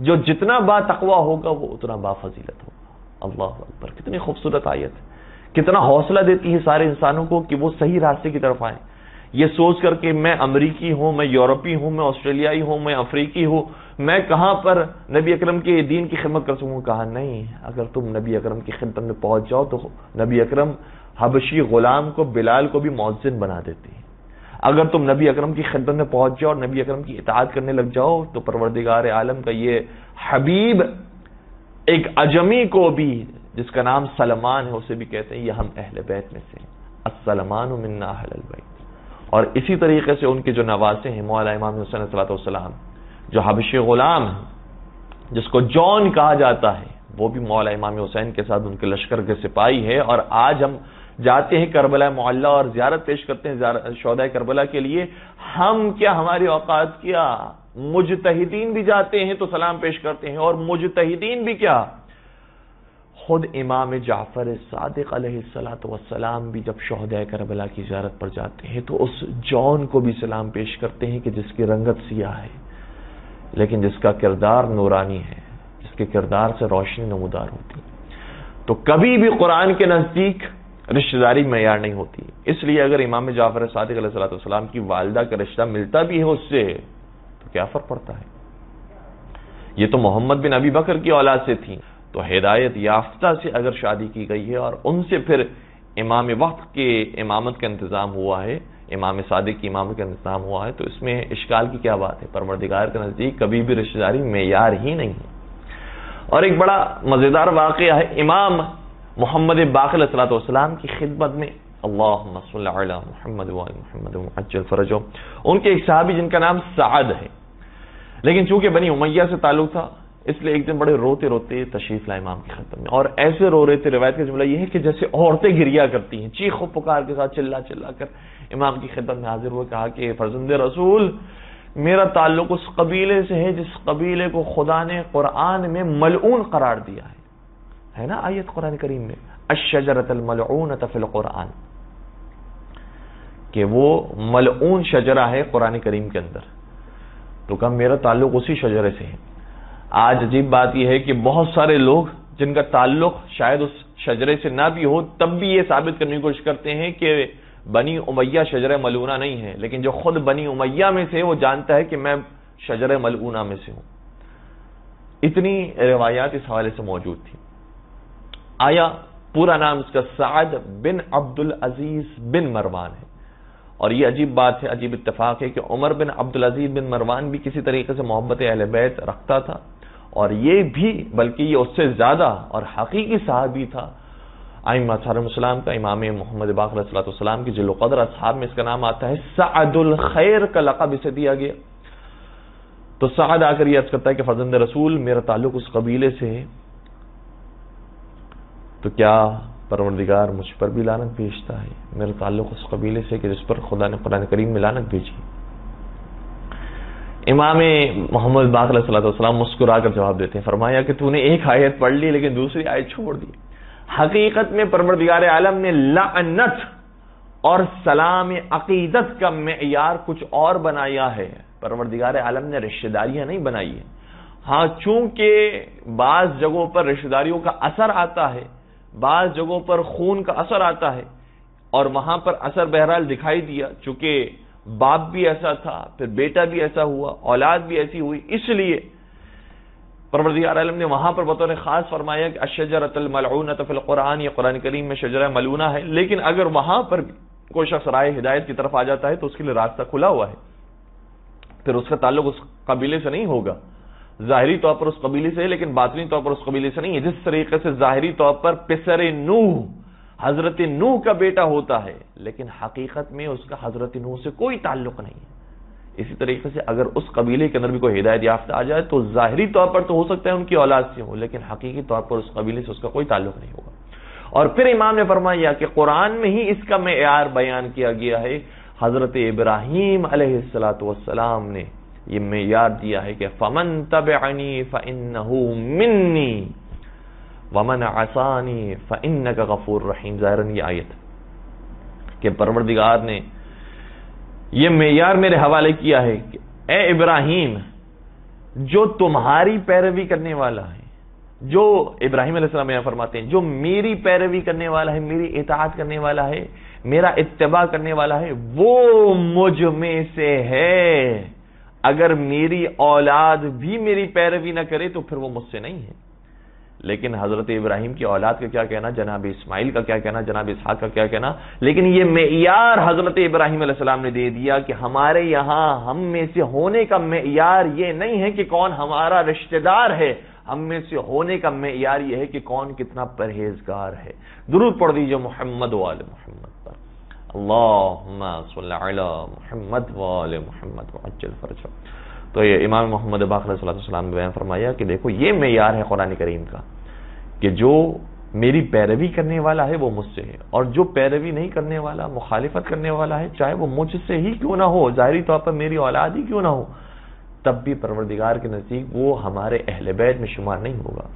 جو جتنا با تقوی ہوگا وہ اتنا با فضیلت ہوگا۔ اللہ اکبر، کتنی خوبصورت آیت ہے، کتنا حوصلہ دیتی ہے سارے انسانوں کو کہ وہ صحیح راستے کی طرف آئیں۔ یہ سوچ کر کہ میں امریکی ہوں، میں یورپی ہوں، میں آسٹریلیائی ہوں، میں افریقی ہوں، میں کہاں پر نبی اکرم کے دین کی خدمت کر سکوں، کہا نہیں، اگر تم نبی اکرم کی خدمت میں پہنچ جاؤ تو نبی اکرم حبشی غلام کو، بلال کو بھی مؤذن بنا دیتے ہیں۔ اگر تم نبی اکرم کی خدمت میں پہنچ جاؤ اور نبی اکرم کی اطاعت کرنے لگ جاؤ تو پروردگار عالم کا یہ حبیب ایک اجمی کو بھی، جس کا نام سلمان ہے، اسے بھی کہتے ہیں یہ ہم اہل بیت میں سے ہیں، السلمان منا اہل البیت۔ اور اسی طریقے سے ان کے جو نواسے ہیں مولا امام حسین علیہ الصلوۃ والسلام، جو حبشی غلام ہیں جس کو جون کہا جاتا ہے، وہ بھی مولا امام حسین کے ساتھ ان کے لشکر کے سپاہی ہے۔ اور آج ہم جاتے ہیں کربلا معلی اور زیارت پیش کرتے ہیں شہداء کربلا کے لیے، ہم کیا، ہماری اوقات کیا، مجتہدین بھی جاتے ہیں تو سلام پیش کرتے ہیں، اور مجتہدین بھی کیا، خود امام جعفر صادق علیہ السلام بھی جب شہداء کربلا کی زیارت پر جاتے ہیں تو اس جون کو بھی سلام پیش کرتے ہیں کہ جس کی رنگت سیاہ ہے لیکن جس کا کردار نورانی ہے، جس کے کردار سے روشنی نمودار ہوتی۔ تو کبھی بھی قرآن کے نزدیک رشتہ داری معیار نہیں ہوتی، اس لیے اگر امام جعفر صادق علیہ السلام کی والدہ کا رشتہ ملتا بھی ہے اس سے تو کیا فرق پڑتا ہے؟ یہ تو محمد بن ابی بکر کی اولاد سے تھیں، تو ہدایت یافتہ سے اگر شادی کی گئی ہے اور ان سے پھر امام وقت کے امامت کا انتظام ہوا ہے، امام صادق کی امامت کا انتظام ہوا ہے، تو اس میں اشکال کی کیا بات ہے؟ پروردگار کے نزدیک کبھی بھی رشتہ داری معیار ہی نہیں ہے۔ اور ایک بڑا مزیدار واقعہ ہے، امام محمد باقر علیہ الصلوۃ والسلام کی خدمت میں، اللہم صلی علی محمد وعلی محمد وعجل فرجہم، ان کے ایک صحابی جن کا نام سعد ہے، لیکن چونکہ بنی امیہ سے تعلق تھا اس لیے ایک دن بڑے روتے روتے تشریف لائے امام کی خدمت میں، اور ایسے رو رہے تھے، روایت کا جملہ یہ ہے کہ جیسے عورتیں گریا کرتی ہیں، چیخ و پکار کے ساتھ چلا چلا کر امام کی خدمت میں حاضر ہوئے، کہا کہ فرزند رسول، میرا تعلق اس قبیلے سے ہے جس قبیلے کو خدا نے قرآن میں ملعون قرار دیا ہے نا آیت قرآن کریم میں، الشجرۃ الملعونۃ فی القرآن، کہ وہ ملعون شجرہ ہے قرآن کریم کے اندر، تو کہا میرا تعلق اسی شجرے سے ہے۔ آج عجیب بات یہ ہے کہ بہت سارے لوگ جن کا تعلق شاید اس شجرے سے نہ بھی ہو تب بھی یہ ثابت کرنے کی کوشش کرتے ہیں کہ بنی امیہ شجرہ ملعونہ نہیں ہے، لیکن جو خود بنی امیہ میں سے وہ جانتا ہے کہ میں شجرہ ملعونہ میں سے ہوں۔ اتنی روایات اس حوالے سے موجود تھی۔ آیا پورا نام اس کا سعد بن عبد العزیز بن مروان ہے، اور یہ عجیب بات ہے، عجیب اتفاق ہے کہ عمر بن عبد العزیز بن مروان بھی کسی طریقے سے محبت اہل بیت رکھتا تھا، اور یہ بھی بلکہ یہ اس سے زیادہ اور حقیقی صحابی تھا ائمہ صحابہ السلام کا، امام محمد باقر علیہ السلام کی جل وقدر اصحاب میں اس کا نام آتا ہے، سعد الخیر کا لقب اسے دیا گیا۔ تو سعد آ کر یہ عرض کرتا ہے کہ فرزند رسول، میرا تعلق اس قبیلے سے ہے، تو کیا پروردگار مجھ پر بھی لعنت بھیجتا ہے؟ میرا تعلق اس قبیلے سے کہ جس پر خدا نے قرآن کریم میں لعنت بھیجی۔ امام محمد باقر علیہ السلام مسکرا کر جواب دیتے ہیں، فرمایا کہ تو نے ایک آیت پڑھ لی لیکن دوسری آیت چھوڑ دی۔ حقیقت میں پروردگار عالم نے لعنت اور سلام عقیدت کا معیار کچھ اور بنایا ہے، پروردگار عالم نے رشتہ داریاں نہیں بنائی ہیں۔ ہاں چونکہ بعض جگہوں پر رشتہ داریوں کا اثر آتا ہے، بعض جگہوں پر خون کا اثر آتا ہے، اور وہاں پر اثر بہرحال دکھائی دیا، چونکہ باپ بھی ایسا تھا، پھر بیٹا بھی ایسا ہوا، اولاد بھی ایسی ہوئی، اس لیے پروردگار عالم نے وہاں پر بطور خاص فرمایا کہ الشجرۃ الملعونۃ فی القرآن، یہ قرآن کریم میں شجرہ ملعونہ ہے، لیکن اگر وہاں پر بھی کوئی شخص رائے ہدایت کی طرف آ جاتا ہے تو اس کے لیے راستہ کھلا ہوا ہے، پھر اس کا تعلق اس قبیلے سے نہیں ہوگا، ظاہری طور پر اس قبیلے سے ہے لیکن باطنی طور پر اس قبیلے سے نہیں ہے۔ جس طریقے سے ظاہری طور پر پسر نوح حضرت نوح کا بیٹا ہوتا ہے لیکن حقیقت میں اس کا حضرت نوح سے کوئی تعلق نہیں ہے، اسی طریقے سے اگر اس قبیلے کے اندر بھی کوئی ہدایت یافتہ آ جائے تو ظاہری طور پر تو ہو سکتا ہے ان کی اولاد سے ہو، لیکن حقیقی طور پر اس قبیلے سے اس کا کوئی تعلق نہیں ہوگا۔ اور پھر امام نے فرمایا کہ قرآن میں ہی اس کا معیار بیان کیا گیا ہے، حضرت ابراہیم علیہ السلام نے یہ معیار دیا ہے کہ فمن تبعنی فانہ منی ومن عصانی فانک غفور رحیم. ظاہراً یہ آیت کہ پروردگار نے یہ معیار میرے حوالے کیا ہے کہ اے ابراہیم، جو تمہاری پیروی کرنے والا ہے، جو ابراہیم علیہ السلام یہاں فرماتے ہیں جو میری پیروی کرنے والا ہے، میری اطاعت کرنے والا ہے، میرا اتباع کرنے والا ہے، وہ مجھ میں سے ہے. اگر میری اولاد بھی میری پیروی نہ کرے تو پھر وہ مجھ سے نہیں ہے. لیکن حضرت ابراہیم کی اولاد کا کیا کہنا، جناب اسماعیل کا کیا کہنا، جناب اسحاق کا کیا کہنا. لیکن یہ معیار حضرت ابراہیم علیہ السلام نے دے دیا کہ ہمارے یہاں ہم میں سے ہونے کا معیار یہ نہیں ہے کہ کون ہمارا رشتہ دار ہے، ہم میں سے ہونے کا معیار یہ ہے کہ کون کتنا پرہیزگار ہے. درود پڑھ دیجئے محمد و آل محمد پر. اللہم صلی علی محمد و آل محمد وعجل فرجہ. تو یہ امام محمد باقر صلی اللہ علیہ وسلم نے بیان فرمایا کہ دیکھو یہ معیار ہے قرآن کریم کا کہ جو میری پیروی کرنے والا ہے وہ مجھ سے ہے، اور جو پیروی نہیں کرنے والا، مخالفت کرنے والا ہے، چاہے وہ مجھ سے ہی کیوں نہ ہو، ظاہری طور پر میری اولاد ہی کیوں نہ ہو، تب بھی پروردگار کے نزدیک وہ ہمارے اہل بیت میں شمار نہیں ہوگا.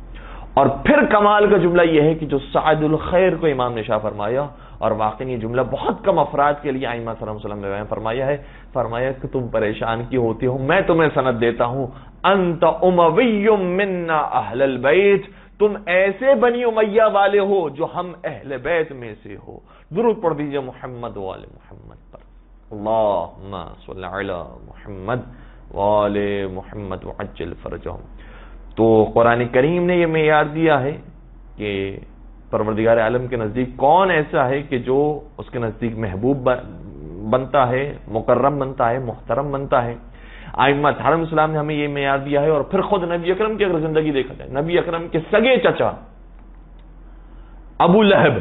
اور پھر کمال کا جملہ یہ ہے کہ جو سعد الخیر کو امام نے شاہ فرمایا، اور واقعی یہ جملہ بہت کم افراد کے لیے آئمہ صلی اللہ علیہ وسلم نے بیان فرمایا ہے. فرمایا کہ تم پریشان کیوں ہوتے ہو، میں تمہیں سند دیتا ہوں. انت اموی منا اہل البیت، تم ایسے بنی امیہ والے ہو جو ہم اہل بیت میں سے ہو. درود پڑھ دیجئے محمد و آل محمد پر. اللہم صلی علی محمد و آل محمد وعجل فرجہم. تو قرآن کریم نے یہ معیار دیا ہے کہ پروردگار عالم کے نزدیک کون ایسا ہے کہ جو اس کے نزدیک محبوب بنتا ہے، مکرم بنتا ہے، محترم بنتا ہے. ائمہ حرم اسلام نے ہمیں یہ معیار دیا ہے. اور پھر خود نبی اکرم کی اگر زندگی دیکھا جائے، نبی اکرم کے سگے چچا ابو لہب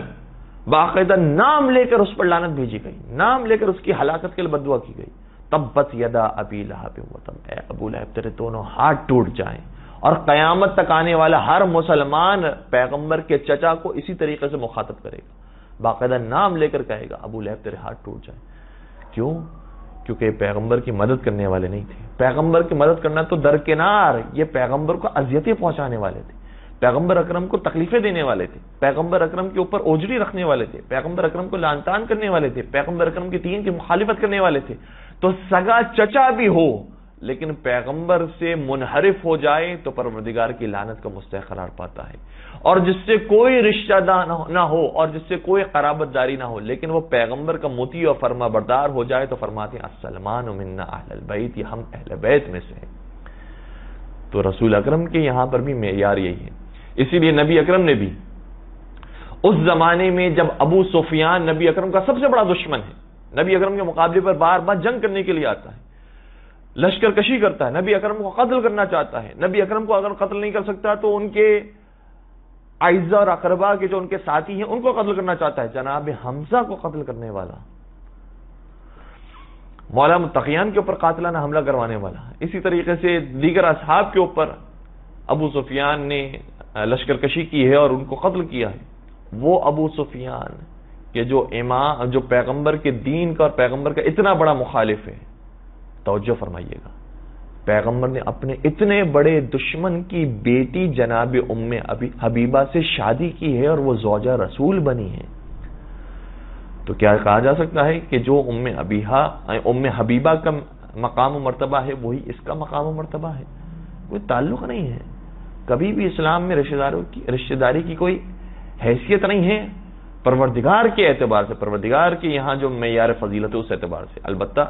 باقاعدہ نام لے کر اس پر لعنت بھیجی گئی، نام لے کر اس کی ہلاکت کے لیے بددعا کی گئی. تبت یدا ابی لہب وتب، اے ابو لہب تیرے دونوں ہاتھ ٹوٹ جائیں. اور قیامت تک آنے والا ہر مسلمان پیغمبر کے چچا کو اسی طریقے سے مخاطب کرے گا، باقاعدہ نام لے کر کہے گا ابو لہب تیرے ہاتھ ٹوٹ جائیں. کیوں؟ کیونکہ پیغمبر کی مدد کرنے والے نہیں تھے. پیغمبر کی مدد کرنا تو درکنار، یہ پیغمبر کو اذیتیں پہنچانے والے تھے، پیغمبر اکرم کو تکلیفیں دینے والے تھے، پیغمبر اکرم کے اوپر اوجری رکھنے والے تھے، پیغمبر اکرم کو لعن طعن کرنے والے تھے، پیغمبر اکرم کی دین کی مخالفت کرنے والے تھے. تو سگا چچا بھی ہو لیکن پیغمبر سے منحرف ہو جائے تو پروردگار کی لعنت کا مستحق قرار پاتا ہے. اور جس سے کوئی رشتہ دار نہ ہو اور جس سے کوئی قرابت داری نہ ہو لیکن وہ پیغمبر کا مطیع اور فرما بردار ہو جائے تو فرماتے ہیں السلمان منا اہل البیت، یہ ہم اہل بیت میں سے ہیں. تو رسول اکرم کے یہاں پر بھی معیار یہی ہے. اسی لیے نبی اکرم نے بھی اس زمانے میں جب ابو سفیان نبی اکرم کا سب سے بڑا دشمن ہے، نبی اکرم کے مقابلے پر بار بار جنگ کرنے کے لیے آتا ہے، لشکر کشی کرتا ہے، نبی اکرم کو قتل کرنا چاہتا ہے. نبی اکرم کو اگر قتل نہیں کر سکتا تو ان کے اعزا اور اقربا کے جو ان کے ساتھی ہیں ان کو قتل کرنا چاہتا ہے. جناب حمزہ کو قتل کرنے والا، مولا متقیان کے اوپر قاتلانہ حملہ کروانے والا، اسی طریقے سے دیگر اصحاب کے اوپر ابو سفیان نے لشکر کشی کی ہے اور ان کو قتل کیا ہے. وہ ابو سفیان کہ جو امام، جو پیغمبر کے دین کا اور پیغمبر کا اتنا بڑا مخالف ہے. توجہ فرمائیے گا، پیغمبر نے اپنے اتنے بڑے دشمن کی بیٹی جناب ام حبیبہ سے شادی کی ہے اور وہ زوجہ رسول بنی ہے. تو کیا کہا جا سکتا ہے کہ جو ام حبیبہ کا مقام و مرتبہ ہے وہی اس کا مقام و مرتبہ ہے؟ کوئی تعلق نہیں ہے. کبھی بھی اسلام میں رشتہ داری کی کوئی حیثیت نہیں ہے پروردگار کے اعتبار سے، پروردگار کے یہاں جو معیار فضیلت ہے اس اعتبار سے. البتہ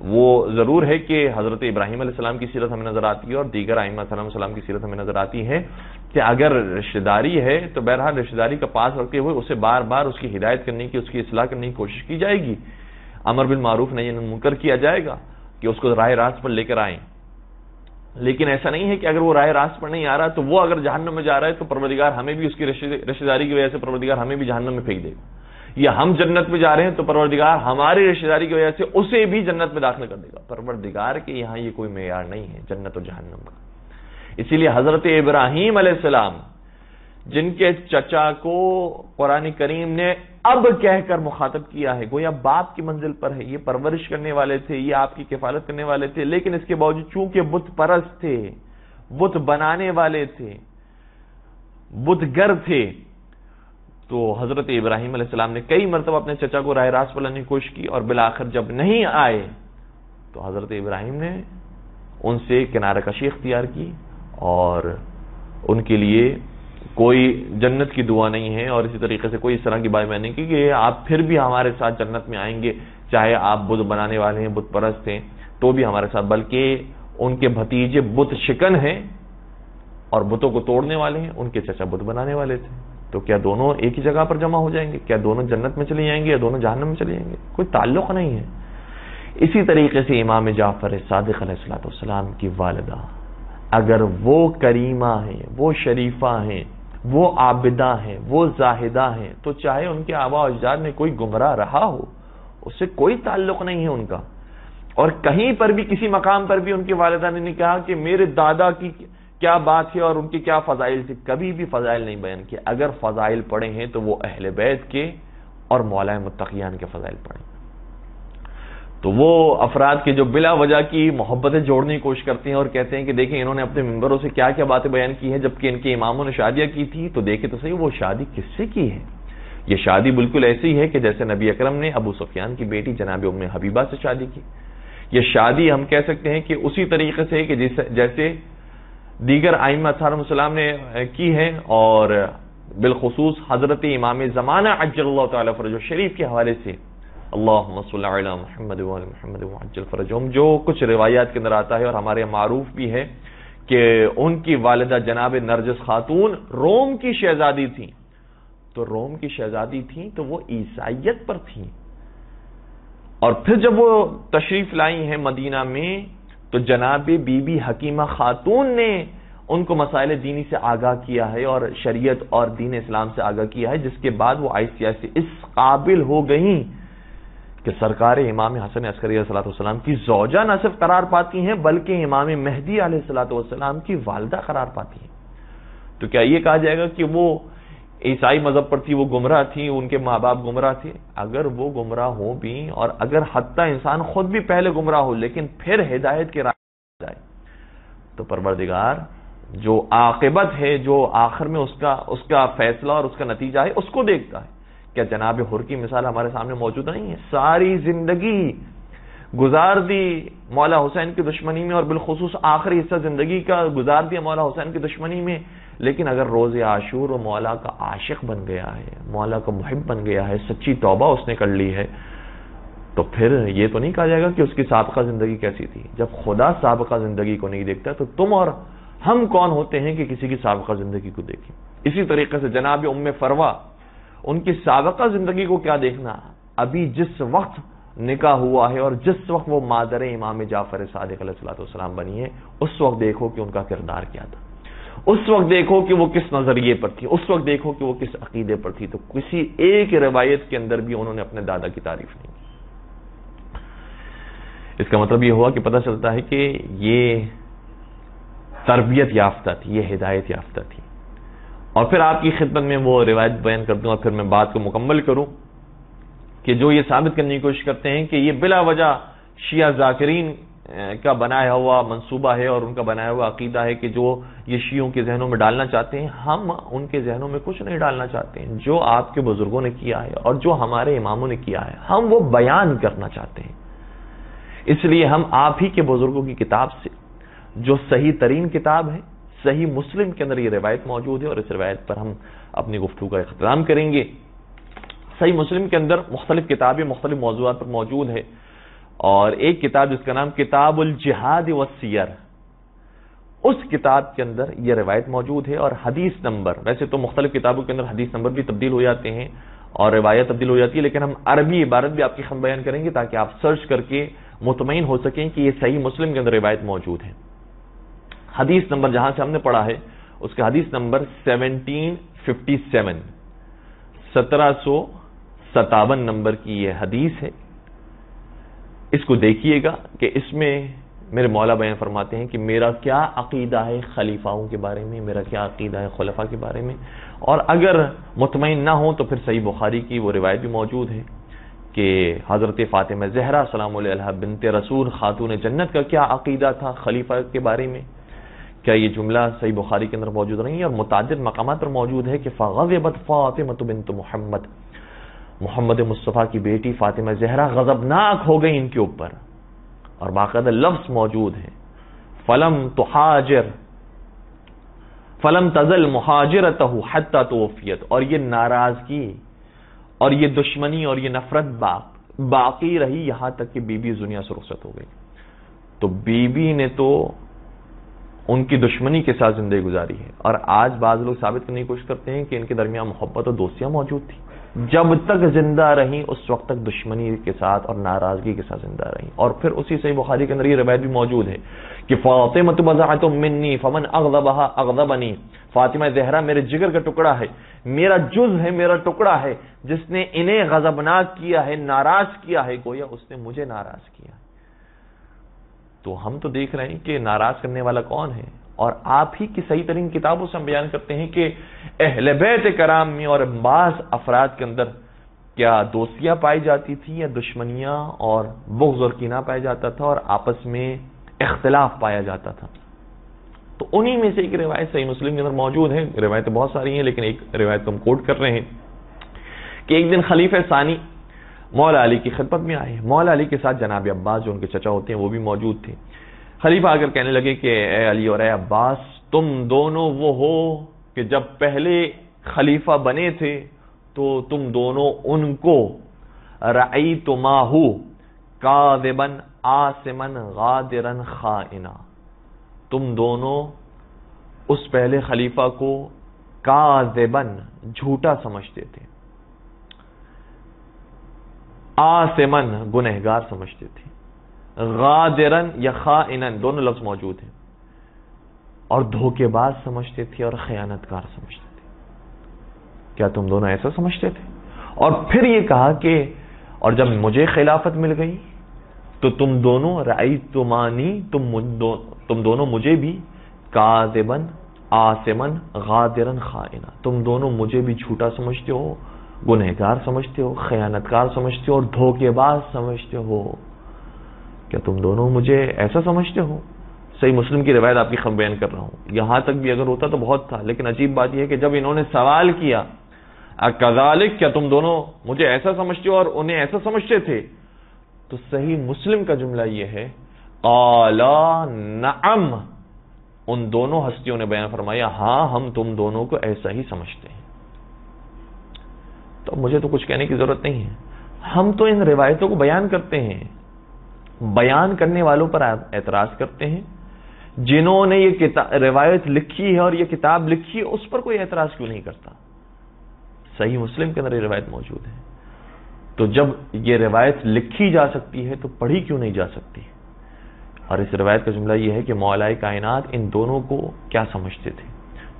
وہ ضرور ہے کہ حضرت ابراہیم علیہ السلام کی سیرت ہمیں نظر آتی ہے اور دیگر ائمہ علیہ السلام کی سیرت ہمیں نظر آتی ہے کہ اگر رشتہ داری ہے تو بہرحال رشتہ داری کا پاس رکھتے ہوئے اسے بار بار اس کی ہدایت کرنے کی، اس کی اصلاح کرنے کی کوشش کی جائے گی. امر بالمعروف نہی عن المنکر کیا جائے گا کہ اس کو راہ راست پر لے کر آئیں. لیکن ایسا نہیں ہے کہ اگر وہ راہ راست پر نہیں آ رہا تو وہ اگر جہنم میں جا رہا ہے تو پروردگار ہمیں بھی اس کی رشتہ داری کی وجہ سے پروردگار ہمیں بھی جہنم میں پھینک دے گا. یا ہم جنت میں جا رہے ہیں تو پروردگار ہماری رشتہ داری کی وجہ سے اسے بھی جنت میں داخل کر دے گا. پروردگار کے یہاں یہ کوئی معیار نہیں ہے جنت و جہنم کا. اسی لیے حضرت ابراہیم علیہ السلام جن کے چچا کو قرآن کریم نے اب کہہ کر مخاطب کیا ہے، گویا باپ کی منزل پر ہے، یہ پرورش کرنے والے تھے، یہ آپ کی کفالت کرنے والے تھے، لیکن اس کے باوجود چونکہ بت پرست تھے، بت بنانے والے تھے، بت گر تھے، تو حضرت ابراہیم علیہ السلام نے کئی مرتبہ اپنے چچا کو راہ راست پر لانے کی کوشش کی، اور بالآخر جب نہیں آئے تو حضرت ابراہیم نے ان سے کنارہ کشی اختیار کی، اور ان کے لیے کوئی جنت کی دعا نہیں ہے، اور اسی طریقے سے کوئی اس طرح کی بات میں نہیں کی کہ آپ پھر بھی ہمارے ساتھ جنت میں آئیں گے، چاہے آپ بت بنانے والے ہیں، بت پرست ہیں، تو بھی ہمارے ساتھ، بلکہ ان کے بھتیجے بت شکن ہیں اور بتوں کو توڑنے والے ہیں، ان کے چچا بت بنانے والے تھے، تو کیا دونوں ایک ہی جگہ پر جمع ہو جائیں گے؟ کیا دونوں جنت میں چلے جائیں گے یا دونوں جہنم میں چلے جائیں گے؟ کوئی تعلق نہیں ہے۔ اسی طریقے سے امام جعفر صادق علیہ السلام کی والدہ، اگر وہ کریمہ ہیں، وہ شریفہ ہیں، وہ عابدہ ہیں، وہ زاہدہ ہیں، تو چاہے ان کے آباء و اجداد میں کوئی گمراہ رہا ہو، اس سے کوئی تعلق نہیں ہے ان کا۔ اور کہیں پر بھی کسی مقام پر بھی ان کی والدہ نے نہیں کہا کہ میرے دادا کی کیا بات ہے اور ان کی کیا فضائل تھی، کبھی بھی فضائل نہیں بیان کیے۔ اگر فضائل پڑھے ہیں تو وہ اہل بیت کے اور مولا متقیان کے فضائل پڑھیں۔ تو وہ افراد کے جو بلا وجہ کی محبتیں جوڑنے کی کوشش کرتے ہیں اور کہتے ہیں کہ دیکھیں انہوں نے اپنے ممبروں سے کیا کیا باتیں بیان کی ہیں، جبکہ ان کے اماموں نے شادیاں کی تھی، تو دیکھیں تو صحیح وہ شادی کس سے کی ہے۔ یہ شادی بالکل ایسی ہے کہ جیسے نبی اکرم نے ابو سفیان کی بیٹی جناب ام حبیبہ سے شادی کی۔ یہ شادی ہم کہہ سکتے ہیں کہ اسی طریقے سے کہ جیسے دیگر ائمہ اصحاب السلام نے کی ہے، اور بالخصوص حضرت امام زمانہ عجل اللہ تعالی فرجہ شریف کے حوالے سے اللہم صلی علی محمد وعلی محمد وعجل فرجہم، جو کچھ روایات کے اندر آتا ہے اور ہمارے معروف بھی ہے کہ ان کی والدہ جناب نرجس خاتون روم کی شہزادی تھیں، تو روم کی شہزادی تھیں تو وہ عیسائیت پر تھیں، اور پھر جب وہ تشریف لائی ہیں مدینہ میں تو جناب بی بی حکیمہ خاتون نے ان کو مسائل دینی سے آگاہ کیا ہے اور شریعت اور دین اسلام سے آگاہ کیا ہے، جس کے بعد وہ آہستہ آہستہ اس قابل ہو گئیں کہ سرکار امام حسن عسکری علیہ السلام کی زوجہ نہ صرف قرار پاتی ہیں بلکہ امام مہدی علیہ السلام کی والدہ قرار پاتی ہیں۔ تو کیا یہ کہا جائے گا کہ وہ عیسائی مذہب پر تھی، وہ گمراہ تھی، ان کے ماں باپ گمراہ تھے؟ اگر وہ گمراہ ہوں بھی، اور اگر حتیٰ انسان خود بھی پہلے گمراہ ہو لیکن پھر ہدایت کی راہ جائے، تو پروردگار جو عاقبت ہے، جو آخر میں اس کا فیصلہ اور اس کا نتیجہ ہے، اس کو دیکھتا ہے۔ کیا جناب حر کی مثال ہمارے سامنے موجود نہیں ہے؟ ساری زندگی گزار دی مولا حسین کی دشمنی میں، اور بالخصوص آخری حصہ زندگی کا گزار دیا مولا حسین کی دشمنی میں، لیکن اگر روز عاشور و مولا کا عاشق بن گیا ہے، مولا کا محب بن گیا ہے، سچی توبہ اس نے کر لی ہے، تو پھر یہ تو نہیں کہا جائے گا کہ اس کی سابقہ زندگی کیسی تھی۔ جب خدا سابقہ زندگی کو نہیں دیکھتا تو تم اور ہم کون ہوتے ہیں کہ کسی کی سابقہ زندگی کو دیکھیں؟ اسی طریقے سے جناب ام فروا، ان کی سابقہ زندگی کو کیا دیکھنا؟ ابھی جس وقت نکاح ہوا ہے اور جس وقت وہ مادر امام جعفر صادق علیہ السلام بنی ہے، اس وقت دیکھو کہ ان کا کردار کیا تھا، اس وقت دیکھو کہ وہ کس نظریے پر تھی، اس وقت دیکھو کہ وہ کس عقیدے پر تھی۔ تو کسی ایک روایت کے اندر بھی انہوں نے اپنے دادا کی تعریف نہیں کی۔ اس کا مطلب یہ ہوا کہ پتہ چلتا ہے کہ یہ تربیت یافتہ تھی، یہ ہدایت یافتہ تھی۔ اور پھر آپ کی خدمت میں وہ روایت بیان کر دوں اور پھر میں بات کو مکمل کروں کہ جو یہ ثابت کرنے کی کوشش کرتے ہیں کہ یہ بلا وجہ شیعہ ذاکرین کا بنایا ہوا منصوبہ ہے اور ان کا بنایا ہوا عقیدہ ہے کہ جو یہ شیعوں کے ذہنوں میں ڈالنا چاہتے ہیں، ہم ان کے ذہنوں میں کچھ نہیں ڈالنا چاہتے ہیں۔ جو آپ کے بزرگوں نے کیا ہے اور جو ہمارے اماموں نے کیا ہے، ہم وہ بیان کرنا چاہتے ہیں۔ اس لیے ہم آپ ہی کے بزرگوں کی کتاب سے، جو صحیح ترین کتاب ہے، صحیح مسلم کے اندر یہ روایت موجود ہے، اور اس روایت پر ہم اپنی گفتگو کا اختتام کریں گے۔ صحیح مسلم کے اندر مختلف کتابیں مختلف موضوعات پر موجود ہے، اور ایک کتاب جس کا نام کتاب الجہاد والسیر، اس کتاب کے اندر یہ روایت موجود ہے، اور حدیث نمبر، ویسے تو مختلف کتابوں کے اندر حدیث نمبر بھی تبدیل ہو جاتے ہیں اور روایت تبدیل ہو جاتی ہے، لیکن ہم عربی عبارت بھی آپ کی خدمت بیان کریں گے تاکہ آپ سرچ کر کے مطمئن ہو سکیں کہ یہ صحیح مسلم کے اندر روایت موجود ہے۔ حدیث نمبر جہاں سے ہم نے پڑھا ہے اس کا حدیث نمبر 1757، 1757 نمبر کی یہ حدیث ہے۔ اس کو دیکھیے گا کہ اس میں میرے مولا بیان فرماتے ہیں کہ میرا کیا عقیدہ ہے خلیفاؤں کے بارے میں، میرا کیا عقیدہ ہے خلفاء کے بارے میں. اور اگر مطمئن نہ ہو تو پھر صحیح بخاری کی وہ روایت بھی موجود ہے کہ حضرت فاطمہ زہرا سلام علیہا بنت رسول خاتون جنت کا کیا عقیدہ تھا خلیفہ کے بارے میں. کیا یہ جملہ صحیح بخاری کے اندر موجود نہیں ہے اور متعدد مقامات پر موجود ہے کہ فغضبت فاطمہ بنت محمد، محمد مصطفیٰ کی بیٹی فاطمہ زہرا غضبناک ہو گئی ان کے اوپر، اور باقاعدہ لفظ موجود ہے فلم تزل مہاجرتہ حتی توفیت، اور یہ ناراضگی اور یہ دشمنی اور یہ نفرت باقی رہی یہاں تک کہ بی بی اس دنیا سے رخصت ہو گئی. تو بی بی نے تو ان کی دشمنی کے ساتھ زندگی گزاری ہے، اور آج بعض لوگ ثابت کرنے کی کوشش کرتے ہیں کہ ان کے درمیان محبت اور دوستیاں موجود تھی. جب تک زندہ رہیں اس وقت تک دشمنی کے ساتھ اور ناراضگی کے ساتھ زندہ رہیں. اور پھر اسی صحیح بخاری کے اندر یہ روایت بھی موجود ہے کہ فاطمہ بضعۃ منی فمن اغضبها اغضبنی، فاطمہ زہرا میرے جگر کا ٹکڑا ہے، میرا جز ہے، میرا ٹکڑا ہے، جس نے انہیں غضبناک کیا ہے، ناراض کیا ہے، گویا اس نے مجھے ناراض کیا. تو ہم تو دیکھ رہے ہیں کہ ناراض کرنے والا کون ہے، اور آپ ہی کی صحیح ترین کتابوں سے ہم بیان کرتے ہیں کہ اہل بیت کرام میں اور بعض افراد کے اندر کیا دوستیاں پائی جاتی تھی یا دشمنیاں اور بغض اور کینہ پایا جاتا تھا اور آپس میں اختلاف پایا جاتا تھا. تو انہی میں سے ایک روایت صحیح مسلم کے اندر موجود ہے. روایتیں بہت ساری ہیں لیکن ایک روایت ہم کوٹ کر رہے ہیں کہ ایک دن خلیفہ ثانی مولا علی کی خدمت میں آئے. مولا علی کے ساتھ جناب عباس جو ان کے چچا ہوتے ہیں وہ بھی موجود تھے. خلیفہ آ کر کہنے لگے کہ اے علی اور اے عباس، تم دونوں وہ ہو کہ جب پہلے خلیفہ بنے تھے تو تم دونوں ان کو رأیتماہ کاذبا عاصما غادرا خائنا، تم دونوں اس پہلے خلیفہ کو کاذبا جھوٹا سمجھتے تھے، عاصما گنہگار سمجھتے تھے، غادرن یا خائنن دونوں لفظ موجود ہیں، اور دھوکے باز سمجھتے تھے اور خیانت کار سمجھتے تھے. کیا تم دونوں ایسا سمجھتے تھے؟ اور پھر یہ کہا کہ اور جب مجھے خلافت مل گئی تو تم دونوں رأیتمانی، تم دونوں مجھے بھی کاذبن عاصمن غادرن خائنا، تم دونوں مجھے بھی جھوٹا سمجھتے ہو، گنہگار سمجھتے ہو، خیانت کار سمجھتے ہو اور دھوکے باز سمجھتے ہو. کیا تم دونوں مجھے ایسا سمجھتے ہو؟ صحیح مسلم کی روایت آپ کی خبر بیان کر رہا ہوں. یہاں تک بھی اگر ہوتا تو بہت تھا، لیکن عجیب بات یہ ہے کہ جب انہوں نے سوال کیا کذالک، کیا تم دونوں مجھے ایسا سمجھتے ہو اور انہیں ایسا سمجھتے تھے، تو صحیح مسلم کا جملہ یہ ہے قالا نعم، ان دونوں ہستیوں نے بیان فرمایا ہاں ہم تم دونوں کو ایسا ہی سمجھتے ہیں. تو مجھے تو کچھ کہنے کی ضرورت نہیں ہے، ہم تو ان روایتوں کو بیان کرتے ہیں، بیان کرنے والوں پر اعتراض کرتے ہیں. جنہوں نے یہ روایت لکھی ہے اور یہ کتاب لکھی ہے اس پر کوئی اعتراض کیوں نہیں کرتا؟ صحیح مسلم کے اندر یہ روایت موجود ہے. تو جب یہ روایت لکھی جا سکتی ہے تو پڑھی کیوں نہیں جا سکتی؟ اور اس روایت کا جملہ یہ ہے کہ مولا کائنات ان دونوں کو کیا سمجھتے تھے.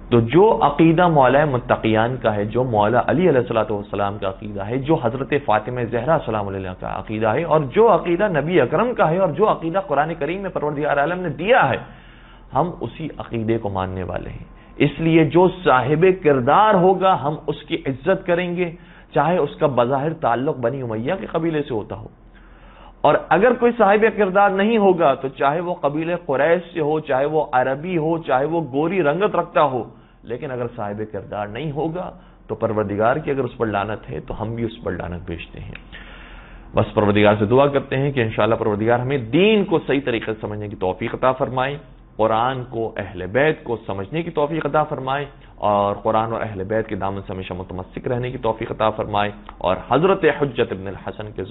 تو جو عقیدہ مولا متقیان کا ہے، جو مولا علی علیہ الصلوۃ والسلام کا عقیدہ ہے، جو حضرت فاطمہ زہرا سلام علیہ کا عقیدہ ہے، اور جو عقیدہ نبی اکرم کا ہے، اور جو عقیدہ قرآن کریم میں پروردگار عالم نے دیا ہے، ہم اسی عقیدے کو ماننے والے ہیں. اس لیے جو صاحب کردار ہوگا ہم اس کی عزت کریں گے، چاہے اس کا بظاہر تعلق بنی امیہ کے قبیلے سے ہوتا ہو. اور اگر کوئی صاحب کردار نہیں ہوگا تو چاہے وہ قبیلے قریش سے ہو، چاہے وہ عربی ہو، چاہے وہ گوری رنگت رکھتا ہو، لیکن اگر صاحب کردار نہیں ہوگا تو پروردگار کی اگر اس پر لعنت ہے تو ہم بھی اس پر لعنت بھیجتے ہیں. بس پروردگار سے دعا کرتے ہیں کہ انشاءاللہ پروردگار ہمیں دین کو صحیح طریقے سے سمجھنے کی توفیق عطا فرمائے، قرآن کو، اہل بیت کو سمجھنے کی توفیق عطا فرمائے، اور قرآن اور اہل بیت کے دامن سے ہمیشہ متمسک رہنے کی توفیق عطا فرمائے، اور حضرت حجت ابن الحسن کے